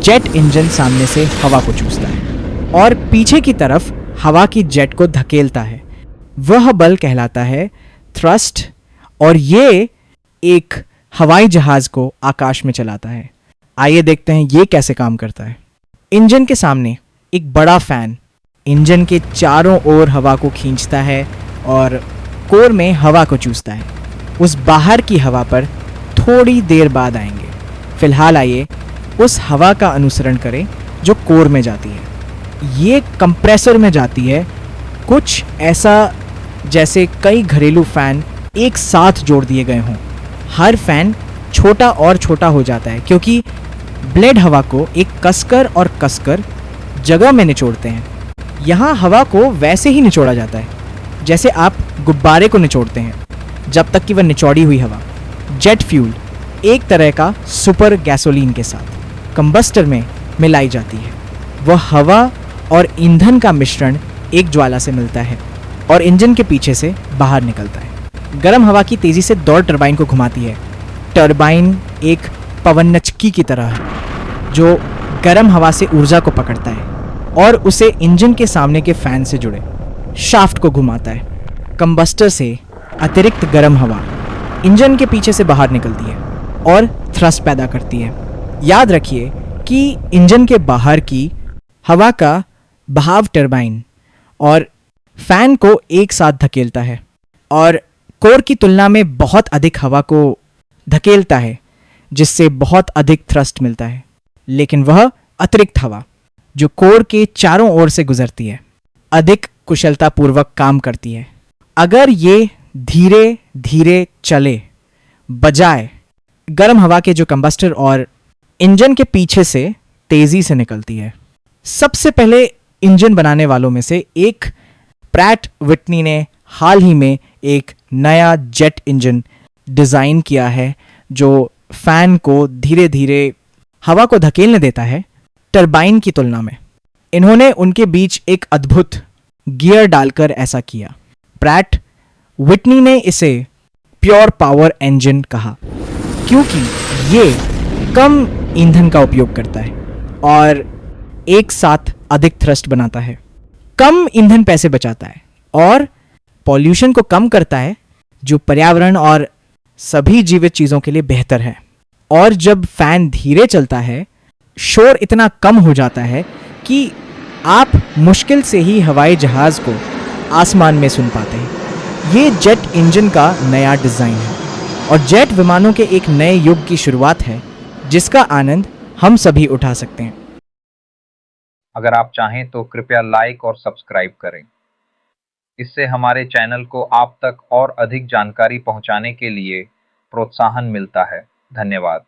Jet engine सामने से हवा को चूसता है और पीछे की तरफ हवा की जेट को धकेलता है। वह बल कहलाता है थ्रस्ट और ये एक हवाई जहाज को आकाश में चलाता है। आइए देखते हैं ये कैसे काम करता है। इंजन के सामने एक बड़ा फैन इंजन के चारों ओर हवा को खींचता है और कोर में हवा को चूसता है। उस बाहर की हवा पर थोड़ी देर बाद आएंगे। फिलहाल आइए उस हवा का अनुसरण करें जो कोर में जाती है। ये कंप्रेसर में जाती है, कुछ ऐसा जैसे कई घरेलू फैन एक साथ जोड़ दिए गए हों। हर फैन छोटा और छोटा हो जाता है क्योंकि ब्लेड हवा को एक कसकर जगह में निचोड़ते हैं। यहाँ हवा को वैसे ही निचोड़ा जाता है जैसे आप गुब्बारे को निचोड़ते हैं, जब तक कि वह निचोड़ी हुई हवा जेट फ्यूल एक तरह का सुपर गैसोलीन के साथ कंबस्टर में मिलाई जाती है। वह हवा और ईंधन का मिश्रण एक ज्वाला से मिलता है और इंजन के पीछे से बाहर निकलता है। गर्म हवा की तेज़ी से दौड़ टरबाइन को घुमाती है। टरबाइन एक पवनचक्की की तरह है जो गर्म हवा से ऊर्जा को पकड़ता है और उसे इंजन के सामने के फैन से जुड़े शाफ्ट को घुमाता है। कंबस्टर से अतिरिक्त गर्म हवा इंजन के पीछे से बाहर निकलती है और थ्रस्ट पैदा करती है। याद रखिए कि इंजन के बाहर की हवा का बहाव टरबाइन और फैन को एक साथ धकेलता है और कोर की तुलना में बहुत अधिक हवा को धकेलता है, जिससे बहुत अधिक थ्रस्ट मिलता है। लेकिन वह अतिरिक्त हवा जो कोर के चारों ओर से गुजरती है अधिक कुशलतापूर्वक काम करती है। अगर ये धीरे धीरे चले बजाय गर्म हवा के जो कंबस्टर और इंजन के पीछे से तेजी से निकलती है। सबसे पहले इंजन बनाने वालों में से एक प्रैट विटनी ने हाल ही में एक नया जेट इंजन डिज़ाइन किया है जो फैन को धीरे धीरे हवा को धकेलने देता है टरबाइन की तुलना में। इन्होंने उनके बीच एक अद्भुत गियर डालकर ऐसा किया। प्रैट विटनी ने इसे प्योर पावर इंजन कहा क्योंकि ये कम ईंधन का उपयोग करता है और एक साथ अधिक थ्रस्ट बनाता है, कम ईंधन पैसे बचाता है और पॉल्यूशन को कम करता है, जो पर्यावरण और सभी जीवित चीज़ों के लिए बेहतर है। और जब फैन धीरे चलता है शोर इतना कम हो जाता है कि आप मुश्किल से ही हवाई जहाज़ को आसमान में सुन पाते हैं। ये जेट इंजन का नया डिज़ाइन है और जेट विमानों के एक नए युग की शुरुआत है जिसका आनंद हम सभी उठा सकते हैं। अगर आप चाहें तो कृपया लाइक और सब्सक्राइब करें। इससे हमारे चैनल को आप तक और अधिक जानकारी पहुंचाने के लिए प्रोत्साहन मिलता है। धन्यवाद।